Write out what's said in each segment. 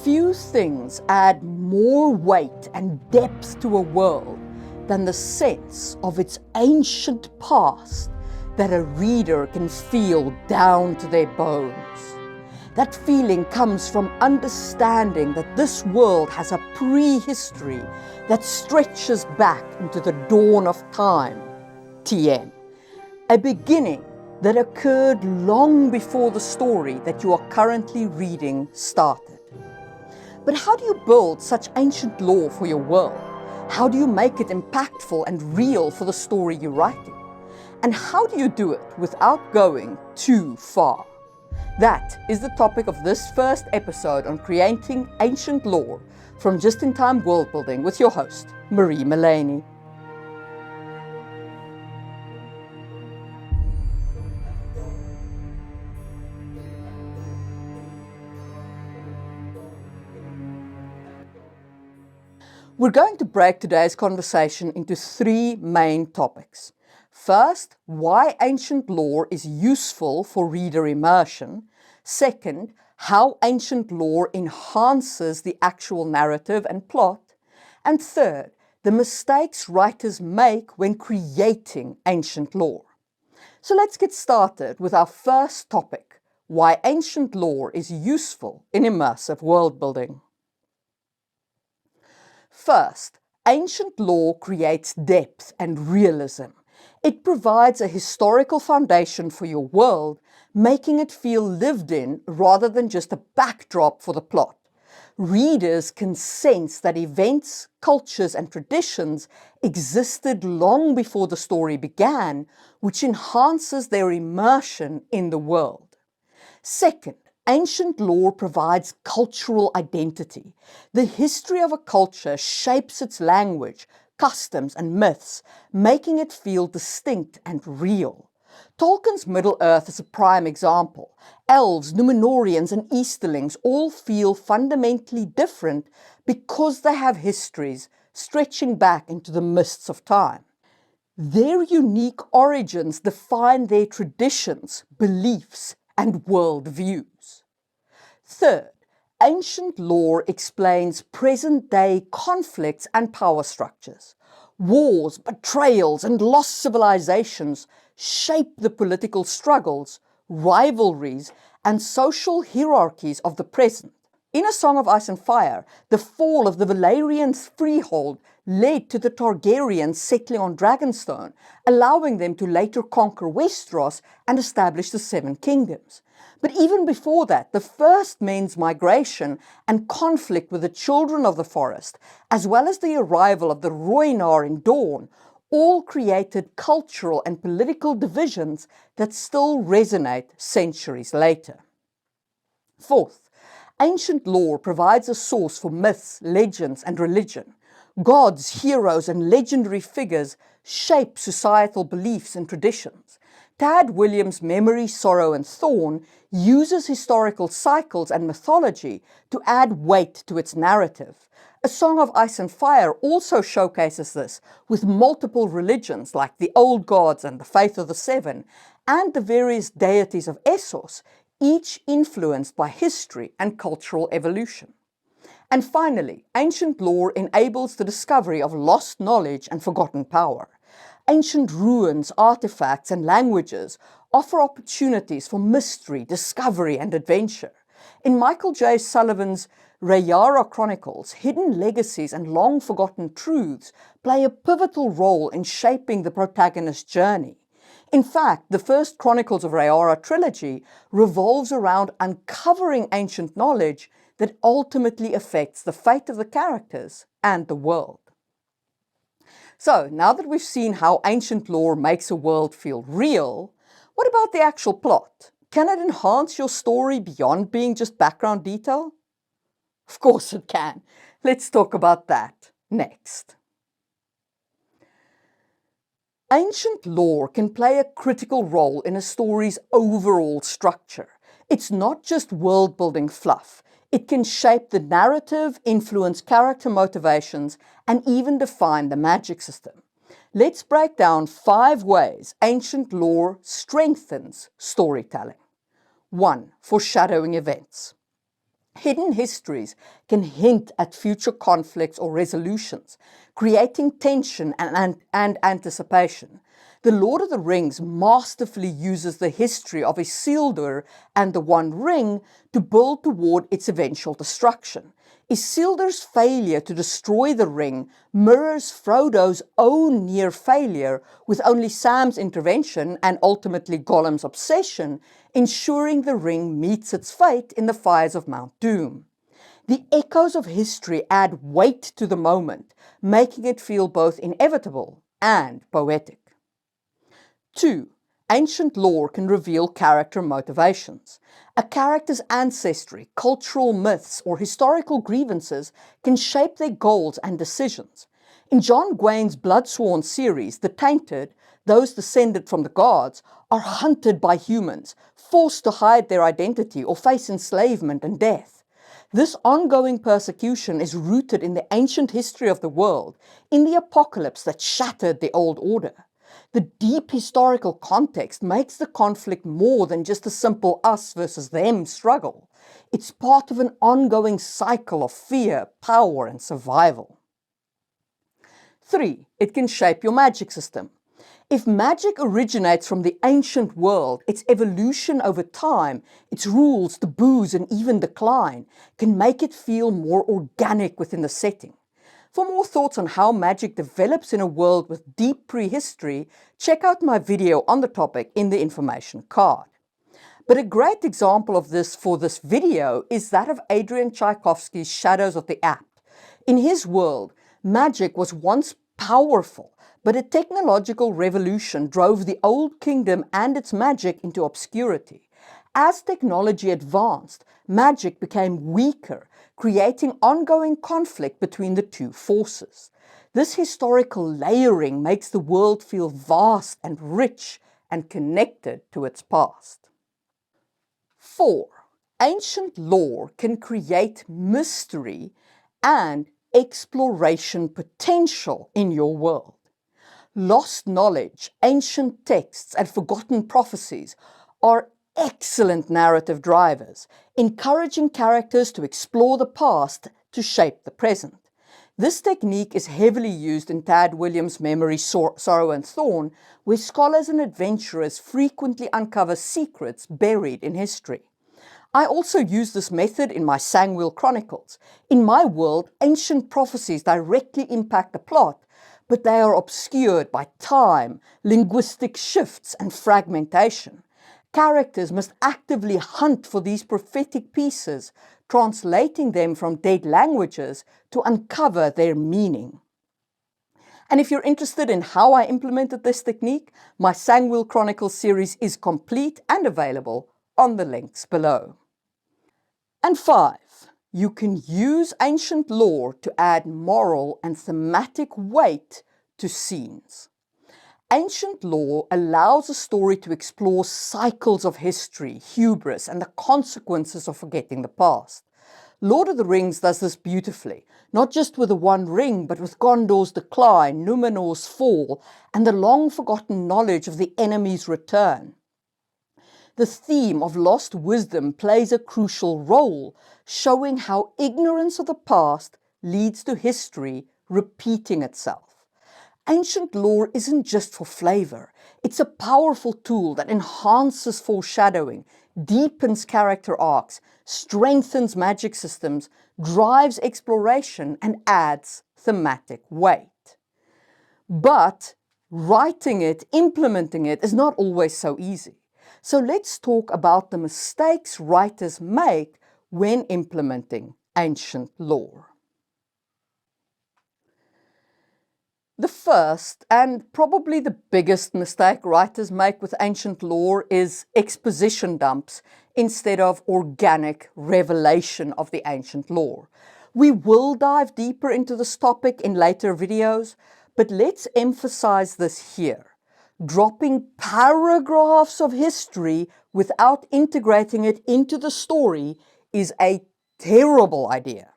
Few things add more weight and depth to a world than the sense of its ancient past that a reader can feel down to their bones. That feeling comes from understanding that this world has a prehistory that stretches back into the dawn of time, TM. A beginning that occurred long before the story that you are currently reading started. But how do you build such ancient lore for your world? How do you make it impactful and real for the story you're writing? And how do you do it without going too far? That is the topic of this first episode on creating ancient lore from Just-in-Time Worldbuilding with your host, Marie Mullaney. We're going to break today's conversation into three main topics. First, why ancient lore is useful for reader immersion. Second, how ancient lore enhances the actual narrative and plot. And third, the mistakes writers make when creating ancient lore. So let's get started with our first topic, why ancient lore is useful in immersive world building. First, ancient lore creates depth and realism. It provides a historical foundation for your world, making it feel lived in rather than just a backdrop for the plot. Readers can sense that events, cultures, and traditions existed long before the story began, which enhances their immersion in the world. Second, ancient lore provides cultural identity. The history of a culture shapes its language, customs, and myths, making it feel distinct and real. Tolkien's Middle-earth is a prime example. Elves, Númenóreans, and Easterlings all feel fundamentally different because they have histories stretching back into the mists of time. Their unique origins define their traditions, beliefs, and worldviews. Third, ancient lore explains present-day conflicts and power structures. Wars, betrayals, and lost civilizations shape the political struggles, rivalries, and social hierarchies of the present. In A Song of Ice and Fire, the fall of the Valyrian freehold led to the Targaryens settling on Dragonstone, allowing them to later conquer Westeros and establish the Seven Kingdoms. But even before that, the First Men's migration and conflict with the Children of the Forest, as well as the arrival of the Rhoynar in Dorne, all created cultural and political divisions that still resonate centuries later. Fourth, ancient lore provides a source for myths, legends, and religion. Gods, heroes, and legendary figures shape societal beliefs and traditions. Tad Williams' Memory, Sorrow, and Thorn uses historical cycles and mythology to add weight to its narrative. A Song of Ice and Fire also showcases this, with multiple religions like the Old Gods and the Faith of the Seven, and the various deities of Essos, each influenced by history and cultural evolution. And finally, ancient lore enables the discovery of lost knowledge and forgotten power. Ancient ruins, artifacts, and languages offer opportunities for mystery, discovery, and adventure. In Michael J. Sullivan's Rayara Chronicles, hidden legacies and long-forgotten truths play a pivotal role in shaping the protagonist's journey. In fact, the first Chronicles of Rayara trilogy revolves around uncovering ancient knowledge that ultimately affects the fate of the characters and the world. So, now that we've seen how ancient lore makes a world feel real, what about the actual plot? Can it enhance your story beyond being just background detail? Of course it can. Let's talk about that next. Ancient lore can play a critical role in a story's overall structure. It's not just world-building fluff. It can shape the narrative, influence character motivations, and even define the magic system. Let's break down 5 ways ancient lore strengthens storytelling. 1. Foreshadowing events. Hidden histories can hint at future conflicts or resolutions, creating tension and anticipation. The Lord of the Rings masterfully uses the history of Isildur and the One Ring to build toward its eventual destruction. Isildur's failure to destroy the ring mirrors Frodo's own near failure, with only Sam's intervention and ultimately Gollum's obsession ensuring the ring meets its fate in the fires of Mount Doom. The echoes of history add weight to the moment, making it feel both inevitable and poetic. 2. Ancient lore can reveal character motivations. A character's ancestry, cultural myths, or historical grievances can shape their goals and decisions. In John Gwain's Bloodsworn series, the Tainted, those descended from the gods, are hunted by humans, forced to hide their identity or face enslavement and death. This ongoing persecution is rooted in the ancient history of the world, in the apocalypse that shattered the old order. The deep historical context makes the conflict more than just a simple us versus them struggle. It's part of an ongoing cycle of fear, power, and survival. 3. It can shape your magic system. If magic originates from the ancient world, its evolution over time, its rules, taboos, and even decline can make it feel more organic within the setting. For more thoughts on how magic develops in a world with deep prehistory, check out my video on the topic in the information card. But a great example of this for this video is that of Adrian Tchaikovsky's Shadows of the Apt. In his world, magic was once powerful, but a technological revolution drove the old kingdom and its magic into obscurity. As technology advanced, magic became weaker, creating ongoing conflict between the two forces. This historical layering makes the world feel vast and rich and connected to its past. 4. Ancient lore can create mystery and exploration potential in your world. Lost knowledge, ancient texts, and forgotten prophecies are excellent narrative drivers, encouraging characters to explore the past to shape the present. This technique is heavily used in Tad Williams' Memory, Sorrow and Thorn, where scholars and adventurers frequently uncover secrets buried in history. I also use this method in my Sangwheel Chronicles. In my world, ancient prophecies directly impact the plot, but they are obscured by time, linguistic shifts, and fragmentation. Characters must actively hunt for these prophetic pieces, translating them from dead languages to uncover their meaning. And if you're interested in how I implemented this technique, my Sangwheel Chronicles series is complete and available on the links below. And 5. You can use ancient lore to add moral and thematic weight to scenes. Ancient lore allows a story to explore cycles of history, hubris, and the consequences of forgetting the past. Lord of the Rings does this beautifully, not just with the One Ring, but with Gondor's decline, Numenor's fall, and the long-forgotten knowledge of the enemy's return. The theme of lost wisdom plays a crucial role, showing how ignorance of the past leads to history repeating itself. Ancient lore isn't just for flavor. It's a powerful tool that enhances foreshadowing, deepens character arcs, strengthens magic systems, drives exploration, and adds thematic weight. But writing it, implementing it, is not always so easy. So let's talk about the mistakes writers make when implementing ancient lore. The first and probably the biggest mistake writers make with ancient lore is exposition dumps instead of organic revelation of the ancient lore. We will dive deeper into this topic in later videos, but let's emphasize this here. Dropping paragraphs of history without integrating it into the story is a terrible idea.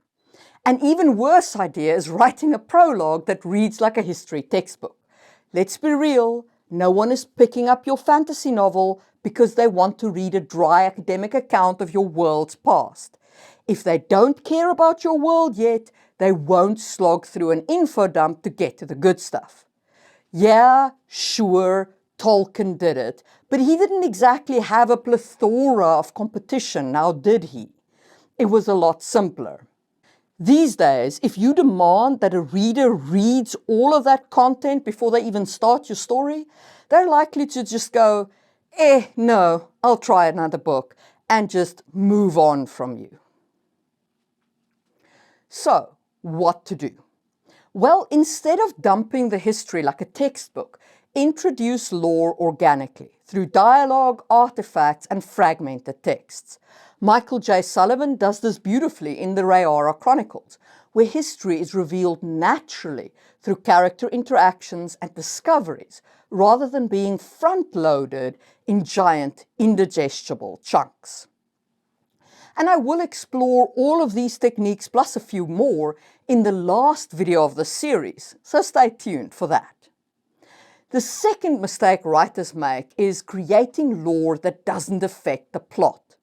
An even worse idea is writing a prologue that reads like a history textbook. Let's be real, no one is picking up your fantasy novel because they want to read a dry academic account of your world's past. If they don't care about your world yet, they won't slog through an info dump to get to the good stuff. Yeah, sure, Tolkien did it, but he didn't exactly have a plethora of competition, now did he? It was a lot simpler. These days, if you demand that a reader reads all of that content before they even start your story, they're likely to just go, no, I'll try another book, and just move on from you. So, what to do? Well, instead of dumping the history like a textbook, introduce lore organically through dialogue, artifacts, and fragmented texts. Michael J. Sullivan does this beautifully in the Rayara Chronicles, where history is revealed naturally through character interactions and discoveries, rather than being front-loaded in giant, indigestible chunks. And I will explore all of these techniques plus a few more in the last video of the series, so stay tuned for that. The second mistake writers make is creating lore that doesn't affect the plot.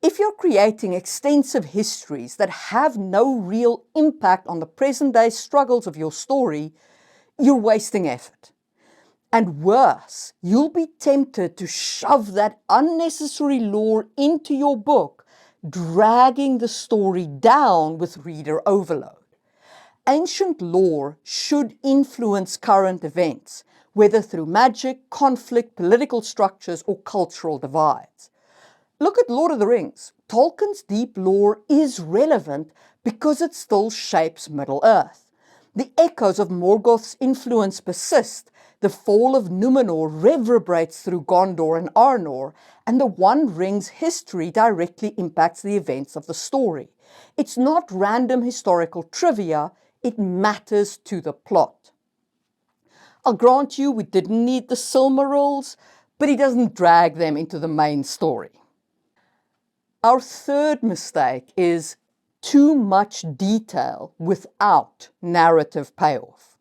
If you're creating extensive histories that have no real impact on the present-day struggles of your story, you're wasting effort. And worse, you'll be tempted to shove that unnecessary lore into your book, dragging the story down with reader overload. Ancient lore should influence current events, whether through magic, conflict, political structures, or cultural divides. Look at Lord of the Rings. Tolkien's deep lore is relevant because it still shapes Middle-earth. The echoes of Morgoth's influence persist, the fall of Númenor reverberates through Gondor and Arnor, and the One Ring's history directly impacts the events of the story. It's not random historical trivia, it matters to the plot. I'll grant you we didn't need the Silmarils, but he doesn't drag them into the main story. Our third mistake is too much detail without narrative payoff.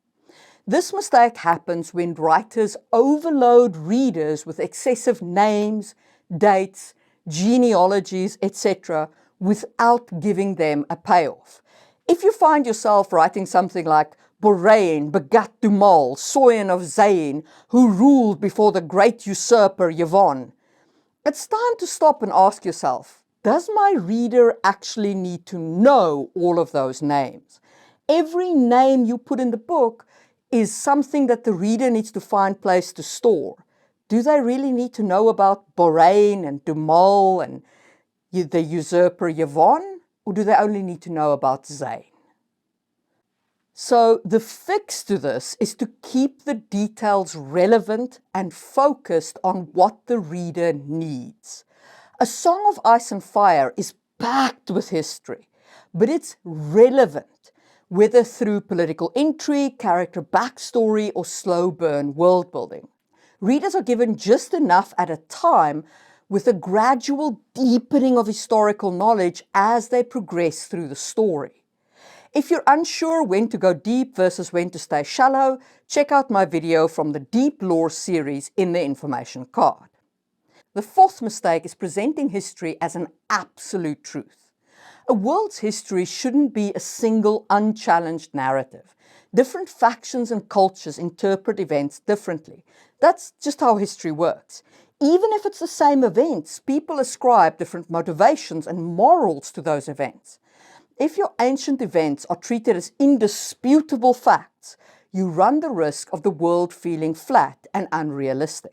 This mistake happens when writers overload readers with excessive names, dates, genealogies, etc., without giving them a payoff. If you find yourself writing something like Borain begat Dumal, Soyen of Zain, who ruled before the great usurper Yvonne, it's time to stop and ask yourself, does my reader actually need to know all of those names? Every name you put in the book is something that the reader needs to find place to store. Do they really need to know about Borain and Dumal and the usurper Yvonne, or do they only need to know about Zayn? So the fix to this is to keep the details relevant and focused on what the reader needs. A Song of Ice and Fire is packed with history, but it's relevant, whether through political intrigue, character backstory, or slow burn world building. Readers are given just enough at a time, with a gradual deepening of historical knowledge as they progress through the story. If you're unsure when to go deep versus when to stay shallow, check out my video from the Deep Lore series in the information card. The fourth mistake is presenting history as an absolute truth. A world's history shouldn't be a single unchallenged narrative. Different factions and cultures interpret events differently. That's just how history works. Even if it's the same events, people ascribe different motivations and morals to those events. If your ancient events are treated as indisputable facts, you run the risk of the world feeling flat and unrealistic.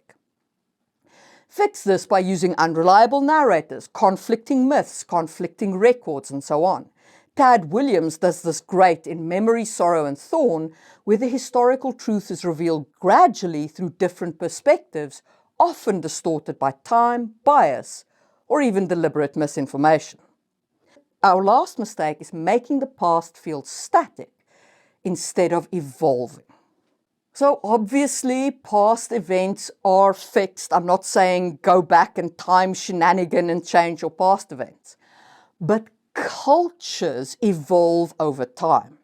Fix this by using unreliable narrators, conflicting myths, conflicting records, and so on. Tad Williams does this great in Memory, Sorrow, and Thorn, where the historical truth is revealed gradually through different perspectives, often distorted by time, bias, or even deliberate misinformation. Our last mistake is making the past feel static instead of evolving. So obviously, past events are fixed. I'm not saying go back and time shenanigan and change your past events. But cultures evolve over time.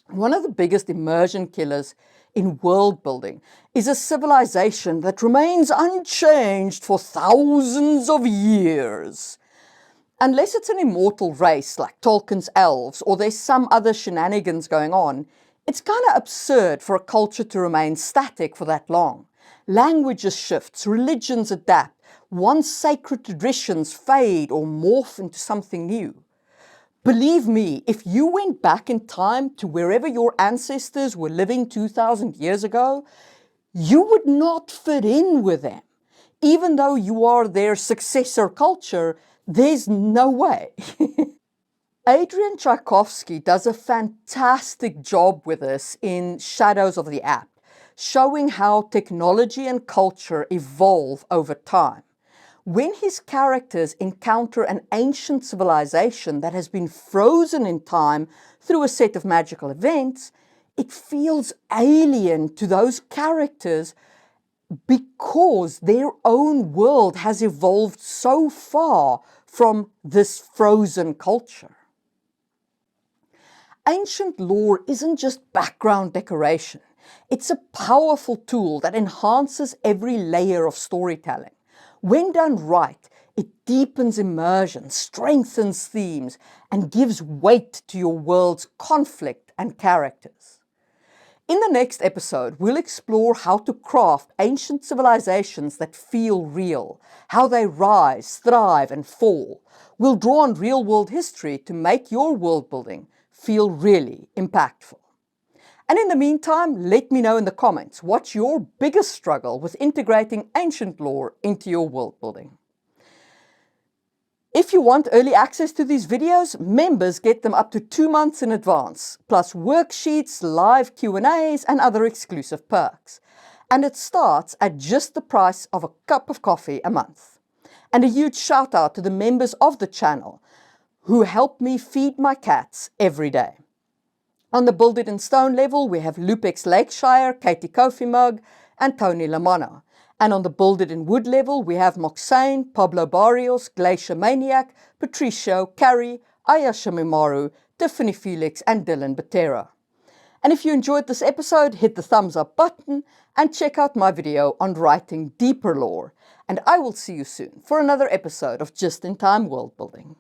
One of the biggest immersion killers in world building is a civilization that remains unchanged for thousands of years. Unless it's an immortal race like Tolkien's elves or there's some other shenanigans going on, it's kind of absurd for a culture to remain static for that long. Languages shift, religions adapt, once sacred traditions fade or morph into something new. Believe me, if you went back in time to wherever your ancestors were living 2,000 years ago, you would not fit in with them. Even though you are their successor culture, there's no way. Adrian Tchaikovsky does a fantastic job with this in Shadows of the App, showing how technology and culture evolve over time. When his characters encounter an ancient civilization that has been frozen in time through a set of magical events, it feels alien to those characters because their own world has evolved so far from this frozen culture. Ancient lore isn't just background decoration. It's a powerful tool that enhances every layer of storytelling. When done right, it deepens immersion, strengthens themes, and gives weight to your world's conflict and characters. In the next episode, we'll explore how to craft ancient civilizations that feel real, how they rise, thrive, and fall. We'll draw on real-world history to make your world building feel really impactful. And in the meantime, let me know in the comments what's your biggest struggle with integrating ancient lore into your world building. If you want early access to these videos, members get them up to 2 months in advance, plus worksheets, live Q&As, and other exclusive perks. And it starts at just the price of a cup of coffee a month. And a huge shout out to the members of the channel who help me feed my cats every day. On the Build It in Stone level, we have Lupex Lakeshire, Katie Kofi Mug, and Tony Lamano. And on the Build It in Wood level, we have Moxane, Pablo Barrios, Glacier Maniac, Patricio, Carrie, Ayasha Mimaru, Tiffany Felix, and Dylan Batera. And if you enjoyed this episode, hit the thumbs up button and check out my video on writing deeper lore. And I will see you soon for another episode of Just in Time World Building.